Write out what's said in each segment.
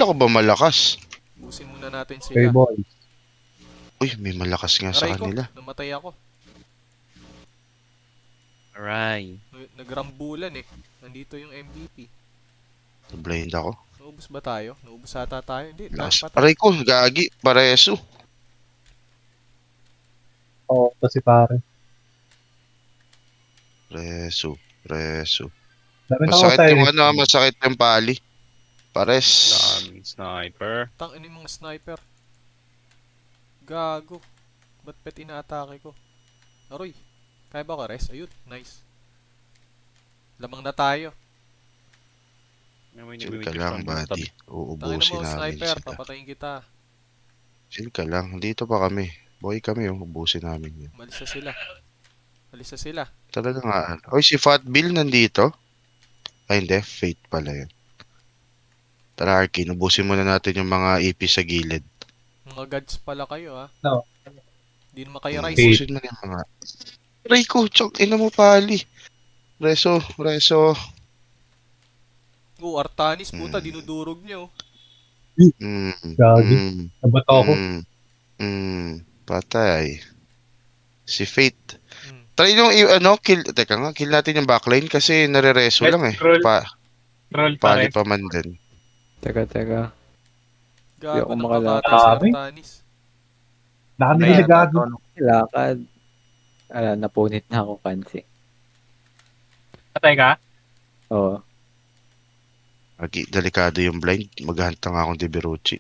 Ako ba malakas? Busin muna natin Okay, sila. boy. Uy, may malakas nga sa Aray ko, kanila. namatay ako. Aray. Nagrambulan eh. Nandito yung MVP. Blind ako. Naubos ba tayo? Naubos ata tayo. Hindi, tayo Lakas. patay. Aray ko, gagi. Pareso. Oo, to si pare. Reso. Reso. Dami na ako Masakit tayo. yung ano, masakit yung pali. Pares. Daming sniper. Tang ina yung mga sniper. Gago. Ba't pet inaatake ko? Aroy. Kaya ba ko res? Ayun, nice. Lamang na tayo. Chill ka lang, buddy. Tangin Uubusin mo, namin sniper. sila. Papatayin kita. Chill ka lang. Dito pa kami. Boy kami, ubusin namin yun. Malisa sila. Malisa sila. Talaga nga. Oy, si Fat Bill nandito. Ay, hindi. Fate pala yun. Tara, Arkin. Ubusin muna natin yung mga EP sa gilid. Mga gods pala kayo ha. No. Hindi naman kayo rice. Fate. Ubusin mo na yung mga... Rico, chok, ina mo pali. Reso, reso. Artanis puta, dinudurog niyo. Mm, Gagi. mm, Nabato ako. patay. Si Fate. Hmm. Try nyo, kill, teka nga, kill natin yung backline kasi nare-reso lang eh. Roll Pali pare. pa man din. Teka. Gago ako ng makalapit. kakatay si Grabe. Artanis. Nakadili gago. Lakad. Napunit na ako kansi. Patay ka? Oo. Delikado yung blind. Maghahanta nga akong Deberucci.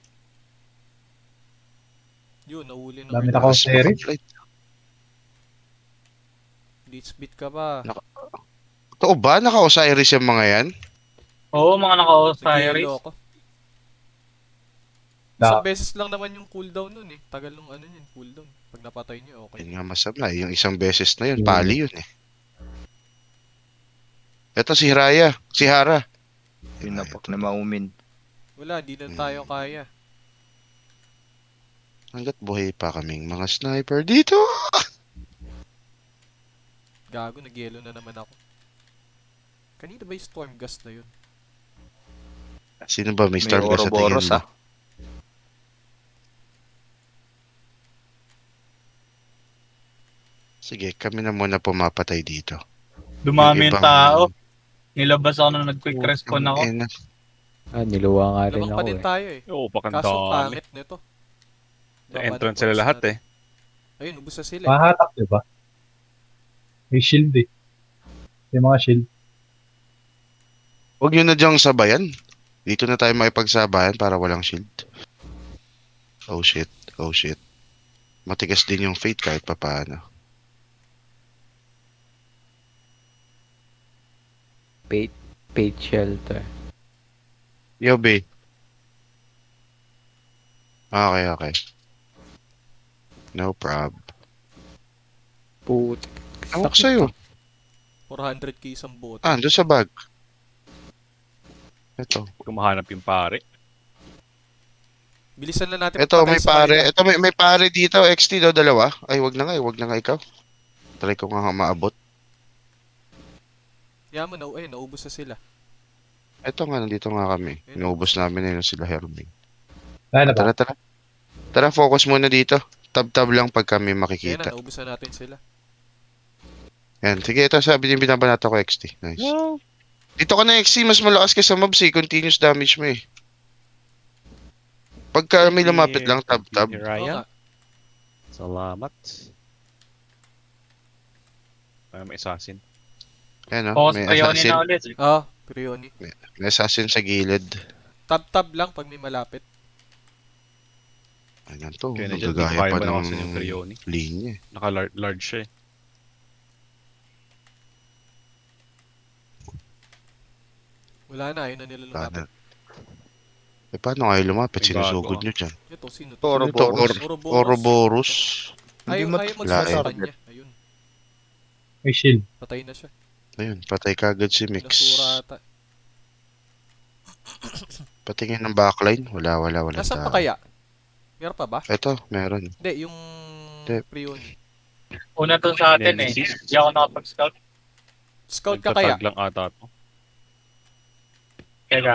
Yun, nahuli ng Dami Earth. na ako Lakas seri. maka-blind. Blitz beat ka ba? Totoo ba? Naka-Osiris yung mga yan? Oo, mga naka-Osiris. Nag-yellow ako. Da. Isang beses lang naman yung cooldown nun eh. Tagal nung ano yun, cooldown. Pag napatay niyo, okay. Yun nga masama eh. Yung isang beses na yun, pali yun eh. Ito si Hiraya. Si Hara. Pinapak na maumin. Wala, di na tayo kaya. Hanggat buhay pa kaming mga sniper dito. Gago, nag-yellow na naman ako. Kanina ba yung storm gust na yun? Sino ba may May storm ka sa tingin Ouroboros mo? ah. Sige, kami na muna pumapatay dito. Dumami yung ibang- tao. Nilabas ako nung nag-quick respawn ako. Niluwa nga rin Lamang ako pa din eh. tayo eh. Oo, Kaso pakandami. pangit nito. Sa entrance sila lahat eh. Ayun, ubos na sila. Mahatak, di ba? May shield eh. May mga shield. Huwag nyo na dyang sabayan. Dito na tayo makipagsabayan para walang shield. Oh shit, oh shit. Matigas din yung fate kahit papaano. Page shelter. Yo, B. Okay. No prob. Put. Awak sa'yo. 400k isang bote. Doon sa bag. Ito. Kumahanap yung pare. Bilisan na natin. Ito, patay may sa pare. kanila. Ito, may pare dito. XT daw, dalawa. Ay, wag na nga ikaw. Try ko nga maabot. Yaman, naubos na sila. Ito nga, nandito nga kami. Inuubos namin na yun sila Herming. Kaya na ba? Tara. Tara, focus muna dito. Tab-tab lang pag kami Kaya makikita. na, naubos na natin sila. Yan, sige, ito sabi yung binabanata ko XT. Nice. Dito ka na XT, mas malakas ka sa mobs eh. Continuous damage mo eh. Pagka may lumapit lang, tab-tab. Oo Ryan. nga. Salamat. May assassin. Yan o, Focus may Prioni assassin. na ulit. Prioni. May assassin sa gilid. Tab-tab lang pag may malapit. Ayan to, Kaya na dyan, nagagaya di ko kaya pa malawasan ng yung Prioni. linya eh. Naka-large siya eh. Wala na, ayun na nila lumapit. Paano kayo lumapit? May Sinusugod bago, nyo dyan. Ito, sino to? Ouroboros. Ouroboros. Ayaw Hindi magsuot sa Wala kanya. Ayun, May shield. patay na siya. Ayun, patay kagad si Mix. Nasura ata. Patingin ng backline. Wala Nasaan pa tao. kaya? Meron pa ba? Ito, meron. Hindi, yung Hindi. Prioni. Una to sa atin eh. Nemesis. Hindi ako nakapag-scout. Scout ka kaya? Nagtatag lang ata to. Teka.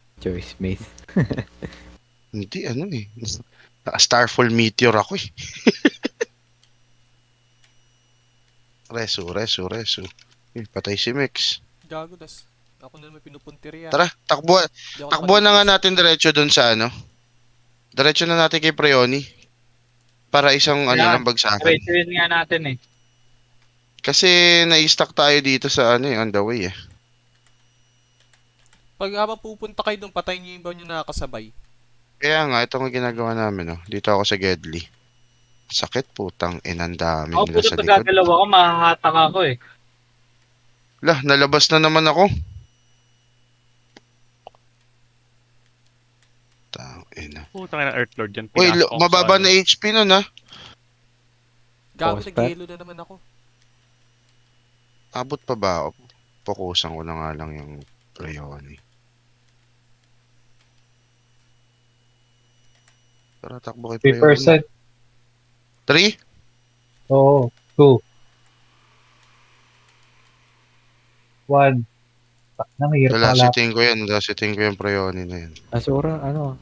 Joy Smith. Hindi, ano eh. Naka-Starfall Meteor ako eh. Resu. Patay si Mix. Gago, das. Ako na naman pinupuntirya. Tara, takbuhan. Di ako Takbuhan na nga nakalinis. natin diretso dun sa ano. Diretso na natin kay Preoni. Para isang ano Yan. lang bagsakan. Racewin nga natin eh. Kasi na-stuck tayo dito sa ano eh, on the way eh. Pag habang pupunta kayo doon, patayin niyo yung iba nyo nakakasabay. Kaya nga, ito ang ginagawa namin, oh. Dito ako sa Gedli. Sakit, putang inang dami Ako nila puto sa pag likod. gagalaw ako, mahahatak ako eh. Lah, nalabas na naman ako. Tang ina. Putang ina Earth Lord yan. Uy, Pinasok ko mababa sa na ano. HP nun, ah. Gago, Post nag-yellow na naman ako. Abot pa ba? Pokusan ko na nga lang yung Preoni. Tara, takbo kay Preoni. 3%. 3? Oo. 2. 1. Nang hirap pala. Lasitin ko yan. Lasitin ko yung Preoni na yan. Asura, ano?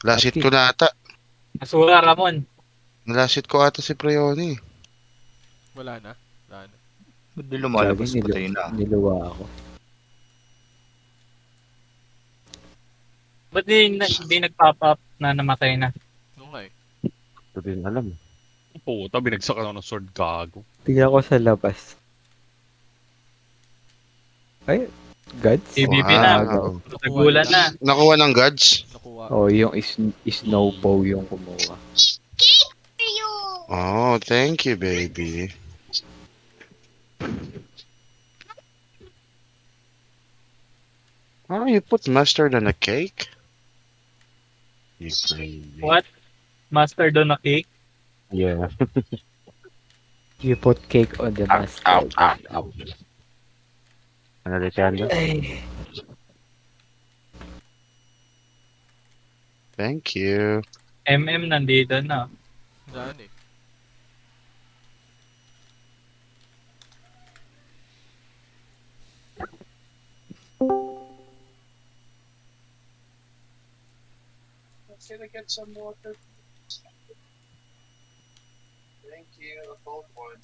Lasit Okay. ko na ata. Asura, Ramon. Nalasit ko ata si Preoni. Wala na. Wala na. Ba't di lumalabas? Sabi, Patay na. niluwa ako. Ba't di nag-pop up na namatay na? Nung nga eh. Ito din alam. Puta, binagsak ako ng sword, gago. Tingnan ko sa labas. Ay, gods? PvP Ah, na. oo. Nagulan na. Nakuha ng gods? Nakuha. Oh, yung snowbow yung kumuha. Oh, thank you, baby. Oh, you put mustard on a cake? You crazy. What? Master doon na cake? Yeah. You put cake on the mustard. Ano Alejandro? Ay, Thank you. MM nandito na. Daan eh. Can I get some water? Thank you. A cold one.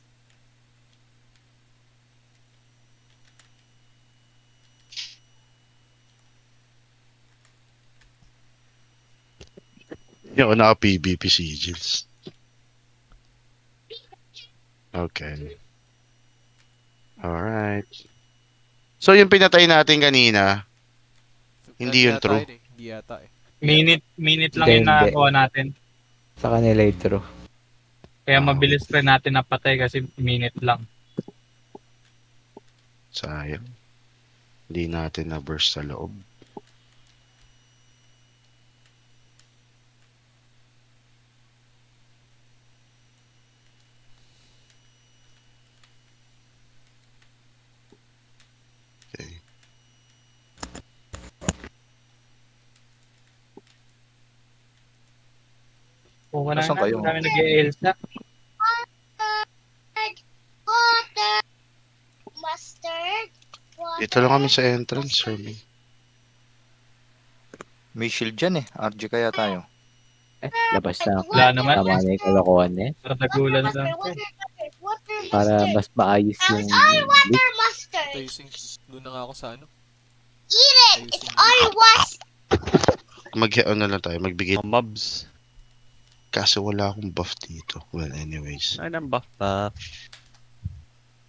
Hindi ako naka-PvP sigils. Okay. Alright. So yung pinatay natin kanina, Hindi yun Yata true. eh. Hindi yata eh. Minute lang Hindi, yung nakakuha natin. sa kanila yung true. Kaya mabilis rin natin napatay kasi minute lang. sayang. Hindi natin na-burst sa loob. Okay. Kuha na Nasaan nga, kayo? kami nag-e-Elsa. Water, mustard, water. Dito lang kami sa entrance, sir. May shield dyan eh. RG kaya tayo. Labas na ako. Wala naman. Tama na yung kalokohan niya. Para nagulan lang. Water, Para mustard. mas maayos yung All water, leak. mustard. Ayusin. Doon na nga ako sa ano. Eat it. It's Ayusin. all was. Ano lang tayo, magbigay. Mga mobs. Kaso wala akong buff dito. Well, anyways. Ay, nang buff pa.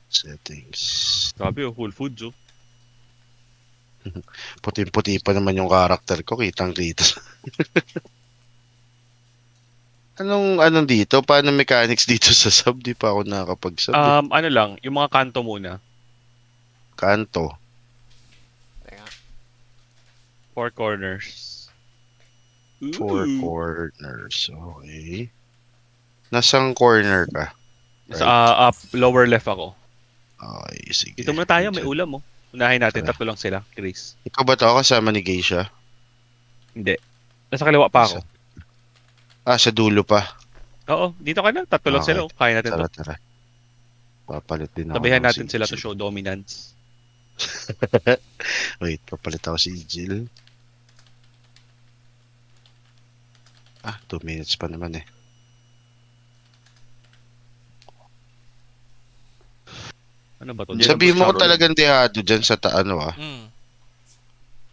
Settings. Grabe, oh, Whole Foods, oh. Puti-puti pa naman yung karakter ko. Kitang-kita. Anong dito? Paano mechanics dito sa sub? Di pa ako nakakapag-sub. Ano lang, yung mga kanto muna. Kanto. Teka. 4 corners. Four Ooh. corners. Okay. Nasang corner ka? Sa up, lower left ako. Okay, sige. Dito muna tayo, may ulam, oh. Unahin natin, Tara. tatlo lang sila, Chris. Ikaw ba to? Kasama ni Geisha? Hindi. Nasa kaliwa pa ako. Sa dulo pa. Oo, dito ka na. Tatlo lang Okay. sila, oh. Kaya natin to. Tara. Papalit din ako. Sabihan ng natin si sila to Jill. show dominance. Wait, papalit ako si Jill. 2 minutes pa naman eh. Ano ba to? Sabihin mo ko talagang dehado dyan sa ano ah.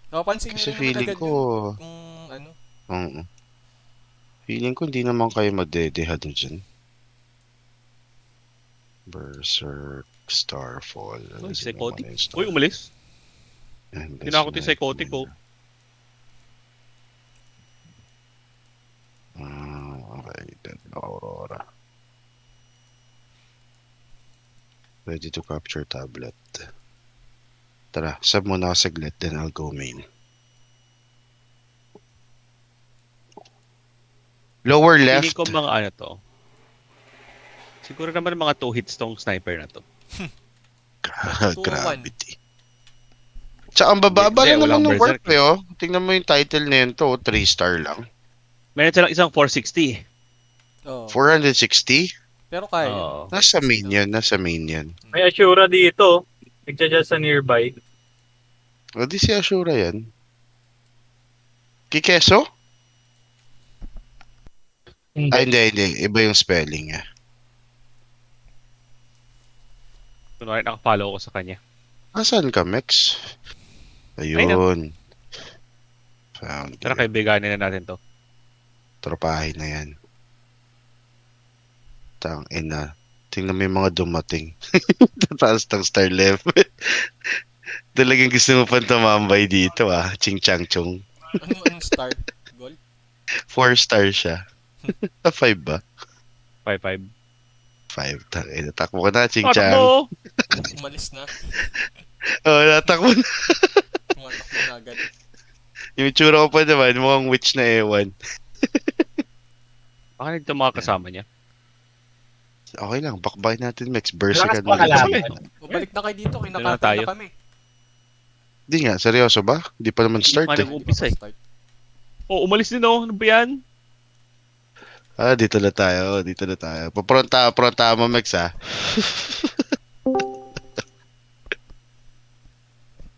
Napansin nyo Kasi rin naman feeling agad ko, yun. Kung ano. oo. Feeling ko hindi naman kayo magdedehado dyan. Berserk, Starfall. Uy, Sino psychotic. naman yung Uy, umalis. Endless Tinakot yung Nightmare. psychotic ko. Okay, Dead Aurora. Ready to capture tablet. Tara, sub muna ako saglit, then I'll go main. Lower Feeling left. ko mga ano to. Siguro naman mga 2 hits tong sniper na to. Gravity. Tsaka ang bababa Hindi, lang naman walang ng work berserk eh, oh. Tingnan mo yung title na yun to, 3-star lang. Meron silang isang 460. Oo. 460? Pero kaya. Oo. Nasa main yan, nasa main yan. May Ashura dito. Nagja-dyan sa nearby. O di si Ashura yan. Kikeso? Ay, hindi. Iba yung spelling niya. Kunwari nakafollow ko sa kanya. Asan ka, Mex? Ayun. Found Tara, you. kaibiganin na natin to. Tropahin na yan. Tang ina. Tingnan mo yung mga dumating. Tataas ng star level. Talagang gusto mo pang tumambay dito ah. Ching chang chung. Anong star? Gold? 4-star siya. 5 ba? 5-5. 5. Tangina. Takbo ka na, ching chang. Takbo! Umalis na. Oh, natakbo na. Tumatakbo na agad. Yung tsura ko pa naman, mukhang witch na ewan. Baka nito mga kasama niya. Okay lang, bakbayin natin, Mex. Berserk Lakas ka pa na. kalaban. O balik na kayo dito, Doon na kinakatay tayo. na kami. Di nga, seryoso ba? Di pa naman start Hindi eh. pa umpisa eh. Start. Oh, umalis din oh. Ano ba yan? Dito na tayo, dito na tayo. Papronta mo, Mex ah.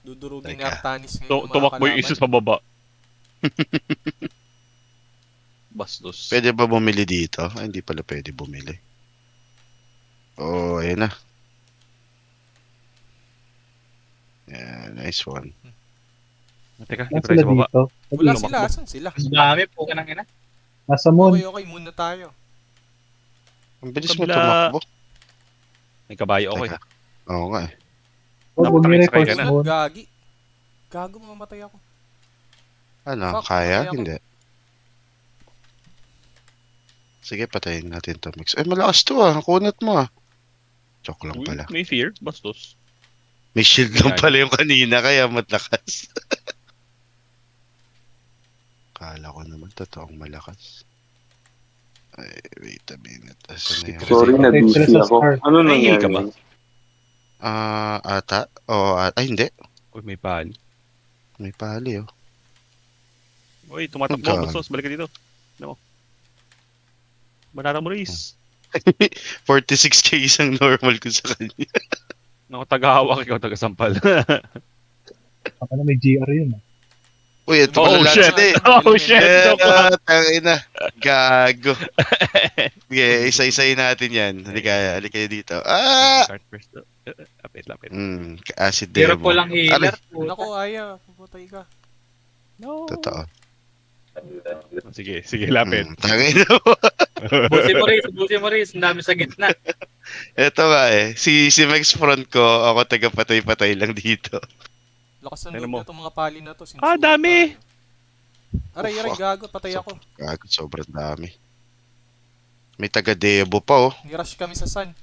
Dudurugin ni Teka. Artanis ngayon yung mga Tumakbo yung kalaban. isus pababa. Bastos. Pwede ba bumili dito? Ay, hindi pala pwede bumili. Oh, ayun na. Yeah, nice one. Teka, Nasa hindi sila tayo sa baba. dito. Wala Tumakbo. sila, asan sila? Ang dami po ka nang ina. Nasa moon. Okay, muna tayo. Ang bilis mo Kabila. tumakbo. May kabayo ako eh. Teka. Oo nga eh. Huwag Napunta kayo sa bumili kanya na. moon. Gagi. Gago, mamamatay ako. Ano, Fuck, kaya? patay ako. Hindi. Sige, patayin natin to, Mex. Ay, malakas to ah. Kunat mo ah. Joke lang Uy, pala. may fear. Bastos. May shield lang Yan. pala yung kanina, kaya matlakas. Kala ko naman totoong malakas. Ay, wait a minute. Asan na yun? Sorry, Sila nag-busy sa ako. star. Ano Nahihil nangyari? ka ba? Ata? Oo, ay hindi. Uy, may pahal. May pali oh. Uy, tumatakbo. Magkaan. Bastos, balik ka dito. No. Banata mo, Reese. 46k isang normal ko sa kanya. Ako taga-hawak, ikaw taga-sampal. Ako na may GR yun. Uy, ito Oh, pala lahat shit. sila eh. Oh, shit. Joke lang. Tangina. Gago. Sige, isa-isayin natin yan. Halika dito. Start first. Lapit. Acid Pero demo. po lang healer. Naku, Aya, puputay ka. No. Totoo. Sige, lapit. Tangina. Busi mo Riz. Ang dami sa gitna. Ito nga eh. Si Mex front ko, ako taga-patay-patay lang dito. Lakas ng Ano loob mo? na itong mga pali na to. Ah, dami! Aray, fuck. gago, patay ako. Gago, sobrang dami. May taga-debo pa oh. Nirush kami sa sun.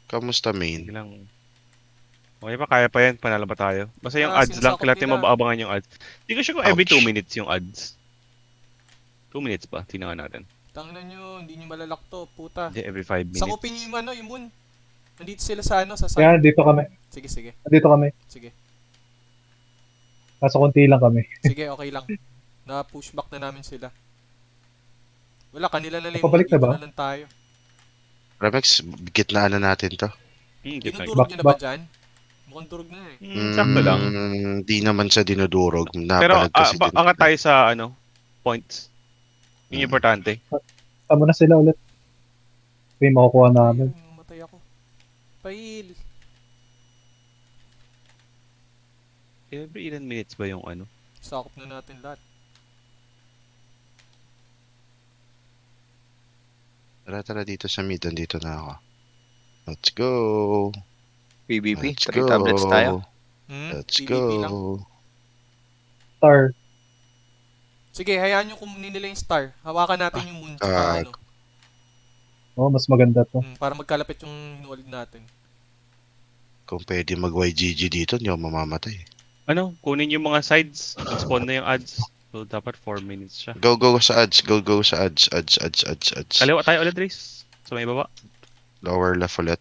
Kamusta main? Sige lang. Okay pa, kaya pa yan. Panalo pa tayo. Basta yung Ah, ads lang. sinasakot Kailangan nila. mabaabangan yung ads. Hindi ko sure kung every Ouch. 2 minutes yung ads. 2 minutes pa. Tingnan natin. Tanginan nyo, hindi nyo malalak to, puta. Hindi, every 5 minutes. Sakupin nyo yung ano, yung moon. Nandito sila sa ano, sa sun. Kaya dito kami. Sige. Dito kami. Sige. Kaso konti lang kami. Sige, okay lang. Na-pushback na namin sila. Wala, kanila na lang. Pabalik na Dito ba? na lang tayo. Ramex, gitnaan na natin to. Gitna. Dinudurog nyo na ba Back. dyan? Mukhang durog na eh. Sakto lang. Di naman sa dinudurog. Pero Napalag kasi angat tayo sa ano. points. Yun yung Mm. importante. Tama na sila ulit. Okay, makukuha namin. Ayun, matay ako. Pail. Every ilan minutes ba yung ano? Sakop na natin lahat. Tara dito sa mid. Andito na ako. Let's go. PvP, Let's 3 go. tablets tayo. Let's PvP lang. go. Star. Sige, hayaan nyo kumunin nila yung star. Hawakan natin yung moon tsaka ano. Oh, mas maganda to. Para magkalapit yung hinuulig natin. Kung pwede mag-YGG dito, hindi ako mamamatay. Ano? Kunin yung mga sides. Spawn na yung ads. So, dapat 4 minutes siya. Go sa ads. Go sa ads. Ads. Kaliwa tayo ulit, Reese. Sa may baba. Lower left ulit.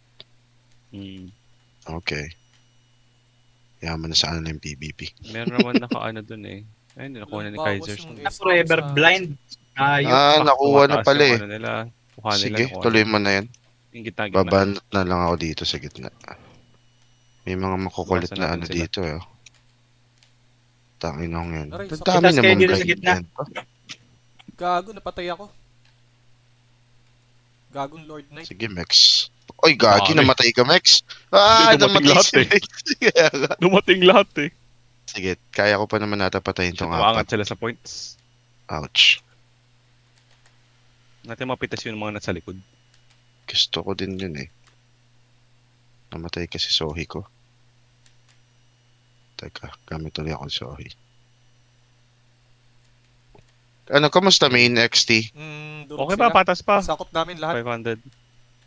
Hmm. Okay. Yaman na sa ano yung PvP. Meron naman naka-ano dun eh. Ayun, nakuha na ni Bawas Kaiser. yung Na S forever sa- blind. Ayun. Nakuha na Tumataas pala yung eh. Ano nila. Kuha nila. Sige, nakuha tuloy nila. mo na yan. Yung gitna. Babanat na lang ako dito sa gitna. May mga makukulit Bawasan na natin ano sila. dito eh. Tangin ako yan. Aray, Ang sakit. dami Itas kayo naman dito sa guide gitna. yan. Gago, napatay ako. Gagong Lord Knight. Sige, Mex. Oy, gagi, Dami. namatay ka, Mex. Hindi, dumating Namatay lahat si eh. Mex. Kaya nga. Dumating lahat eh. Sige, kaya ko pa naman nata patayin tong Tumaangat apat. sila sa points. Ouch. Natin mapitas yung mga nasa likod. Gusto ko din yun eh. Namatay kasi Sohi ko. Teka, gamit ulit ako ng Sohi. Ano, kamusta main XT? Durog Okay sila. ba? Patas pa. Sakop namin lahat. 500.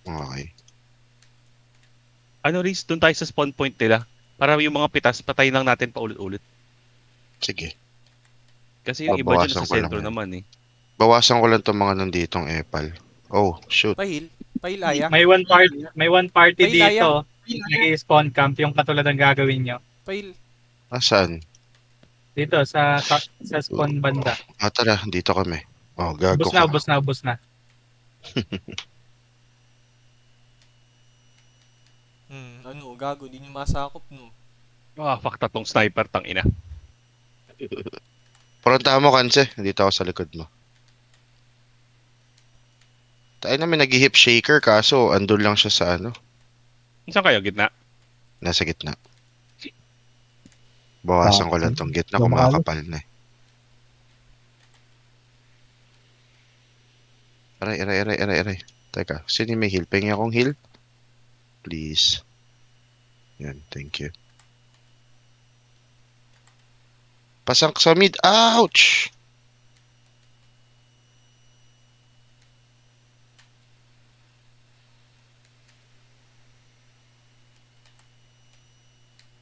Okay. Ano, Reese? Doon tayo sa spawn point nila. Para yung mga pitas, patayin lang natin paulit-ulit. Sige. Kasi yung iba dyan Babawasan sa ko lang sentro yan. naman eh. Bawasan ko lang tong mga nanditong epal. Oh, shoot. Pahil. Pahil Aya. May one party May dito. Nag-spawn camp yung katulad ng gagawin nyo. Pahil. Nasaan? Dito sa spawn banda. Tara, dito kami. Oh, gago ka. Ubus na. Ano, gago. Di nyo masakop, no. Fuck, tatlong sniper, tang ina. Pronta mo, Kanse. Dito ako sa likod mo. Tayo namin nag-hip shaker kaso andun lang siya sa ano. Saan kayo? Gitna? Nasa gitna. Bawasan ko lang tong gitna kung Lumalo. makakapal na eh. Aray. Teka, sino yung may heal? Pengi akong heal? Please. Yan, thank you. Pasang sa mid. Ouch!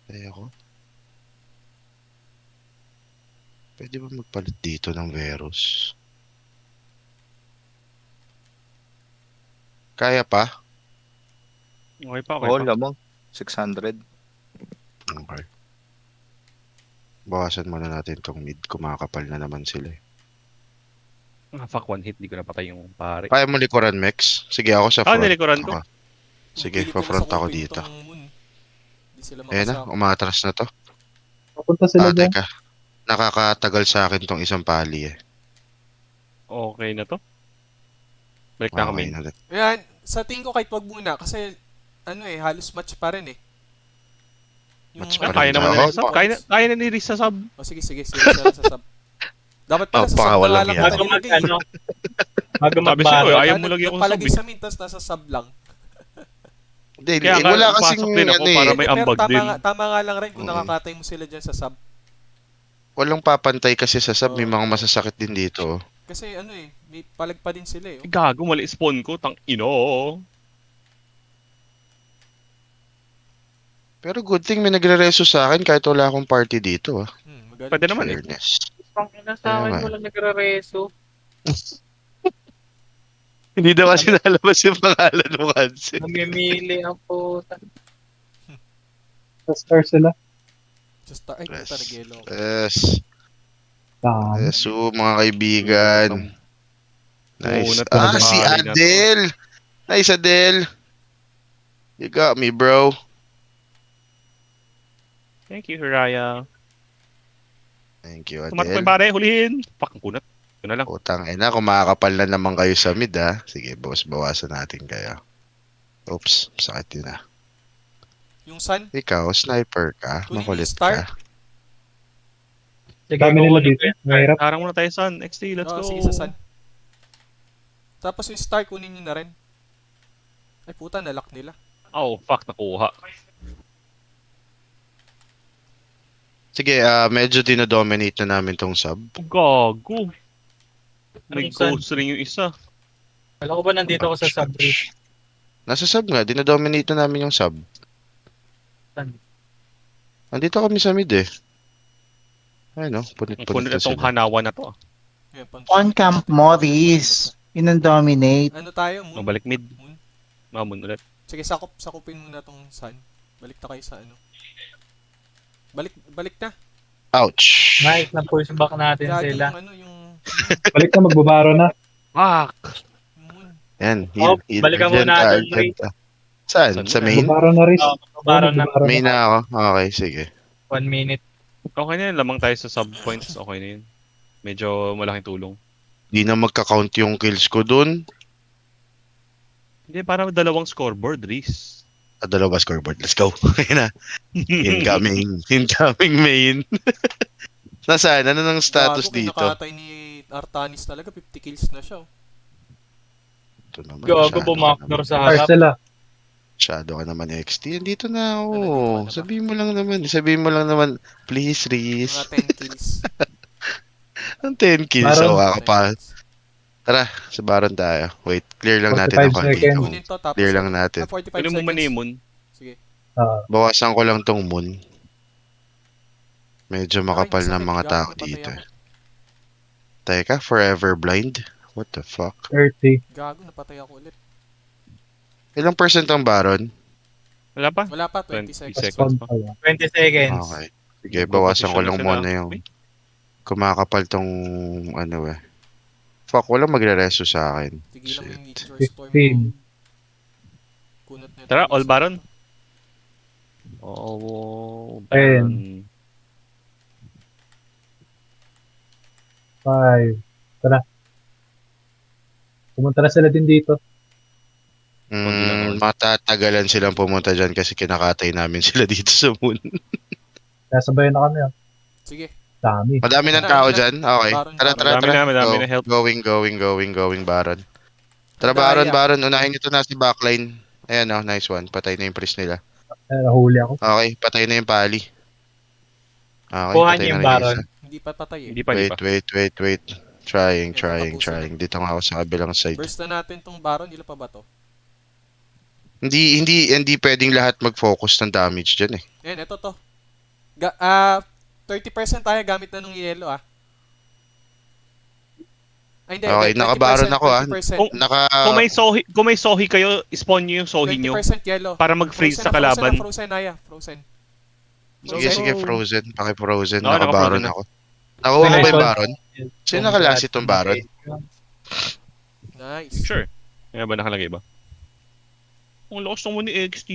Ay ako. Pwede ba magpalit dito ng Verus? Kaya pa? Okay pa. Oo, lamang. 600. Okay. Bawasan muna natin tong mid. Kumakapal na naman sila eh. Fuck, one hit. Di ko napatay yung pare. Kaya mo likuran, Mex? Sige, ako sa front. nilikuran ko. Ako. Sige, Pilit ko na pa-front sa ako kuping dito. tong moon. Di sila Ayan na, makasakop. umatras na to. Papunta sila dyan. Teka. Nakakatagal sa akin tong isang pali eh. Okay na to. Balik na kami. Okay na rin. Ayan, sa tingin ko kahit wag muna. Kasi, ano eh, halos match pa rin eh. Match ano, pa Kaya rin naman daw. na sa sub. Kaya na ni Reese sa sub. O sige, sa sub. Dapat pala sa sub na Pakawalang lang yan. kita Bago mag nilagay. ano. Bago Sabi siya, magbaro. ayaw mo lagi ako sa Palagay sub. sa mid, tas nasa sub lang. Hindi, Kaya nga, wala kasing pasok din ako ano para eh. may Pero ambag din. tama nga lang rin kung Mm. nakakatay mo sila dyan sa sub. Walang papantay kasi sa sub. May Oo. mga masasakit din dito. Kasi ano eh, may palag pa din sila eh. Oh. Gago, mali spawn ko. Tang ino. Pero good thing may nagre-reso sa akin kahit wala akong party dito. Magaling. Pwede naman eh. Fairness. Pangina sa Kaya akin, nga. walang nagre-reso. Hindi daw kasi nalabas yung pangalan mo kasi. Namimili ang puta. Sa star sila. Just ay, Yes. puta nag-yellow. Yes. Dami. Yes, mga kaibigan. Nice. Uunat na ng Si pari na to. Adel! Nice, Adel! You got me, bro. Thank you, Hiraya. Thank you, Tumatak Adel. yung pare, hulihin. Fuck, ang kunat. Ito na lang. Putang ina, kung makakapal na naman kayo sa mid ha. Sige, boss, bawasan natin kayo. Oops, sakit yun ah. Yung sun, Ikaw, sniper ka, Kunin makulit yung star. ka. Sige, Dami nila kukunin dito. ko yan. Mahirap. Harang muna tayo, son. XT, let's go. sige sa sun. Tapos yung star, kunin nyo na rin. Ay puta, nalock nila. Oh, fuck, nakuha. Sige, medyo dinodominate na namin tong sub. Gago. May Anong sun? ghost ring yung isa. Kala ko ba nandito ako sa sub-bridge? Nasa sub nga, dinodominate na namin yung sub. Saan? Andito kami sa mid eh. Ay no, Ang punit-punit punit na itong sila. hanawa na to. Ayan, On Camp Morris. Inang-dominate. Ano tayo? Moon? Mabalik mid. Moon? Mamon ulit. Sige, sakupin muna tong sun. Balik na kayo sa ano. Balik na. Ouch! Nice, na-push back natin Gagi sila. yung ano, yung Balik na, magbabaro na. Fuck! moon. Yan, Oh, balikan muna natin, Ray. Saan? Sa main? Magbabaro na, Riz. Baron na. Magbabaro Main na ako. Okay, sige. 1 minute. Okay na yun, lamang tayo sa sub points. Okay na yun. Medyo malaking tulong. Di na magka-count yung kills ko dun. Hindi, para dalawang scoreboard, Reese. Dalawa scoreboard. Let's go. Ayun na. Incoming main. Nasaan? Ano ng status Gago, dito? kinakatay ni Artanis talaga. 50 kills na siya. Oh. Ito naman, Gago, masyado ka bumaknor naman. sa Start harap. sila. Masyado ka naman XT. Andito na ako. Nandito ka na ba? Sabihin mo lang naman. Please, Reese. Mga 10 kills. Ang 10 kills. Baron. So, 10 kakapal. kills. Tara, sa Baron tayo. Wait, clear lang natin 45 ang konti. seconds. Kunin to, tapos Clear lang natin. 45 Pwede mo seconds. manimon. Sige. Bawasan ko lang tong moon. Medyo makapal Ay, na mga gago, tao napatay dito. ako. Teka, forever blind? What the fuck? 30. Gago, napatay ako ulit. Ilang percent ang Baron? Wala pa? Wala pa, 20 20 seconds. seconds. Respawn pa yan. 20 seconds. Okay. Sige, bawasan ko lang Competition na muna sila. yung kumakapal tong ano eh. Fuck, walang magre-reso sa akin. Tigilan mo yung Shit. Meteor Storm 15. mo. Kunat na Tara, ito. all Baron. Oh, Ten. 5. Tara. Pumunta na sila din dito. Matatagalan silang pumunta dyan kasi kinakatay namin sila dito sa moon. Nasabayan na kami. Oh. Sige. Dami. Madami ng Ano, tao ano? dyan. Okay. Baron, Tara, Baron. tara, Madami tara. na, madami Go. na help. Going, Baron. Tara, Daya. Baron. Unahin nyo to na si backline. Ayan oh, nice one. Patay na yung priest nila. Nahuli ako. Okay, patay na yung pali. Okay, Kuha patay niyo na yung rin Baron. isa. Hindi pa patay eh. Hindi pa, hindi Wait. pa. Trying. Yan, tapusin Dito nga ako sa kabilang side. Burst na natin tong Baron. Ilan pa ba to? Hindi pwedeng lahat mag-focus ng damage dyan eh. Ayan, ito to. 30% tayo gamit na nung yellow ah. Ay, hindi. Okay, 20%, nakabaron ako, ah. 20%. Kung may sohi kayo, spawn nyo yung sohi nyo 20% yellow. para mag-freeze Frozen sa na, kalaban. Frozen, Aya. Frozen. Sige, frozen. Paki-frozen. Oo, Nakabaron naka-frozen na. ako. Nakuha mo ba Nice yung one. Baron? Sino nakalasi tong Baron? Nice. Sure. Kaya ba nakalagay ba? Ang lakas naman ni XT.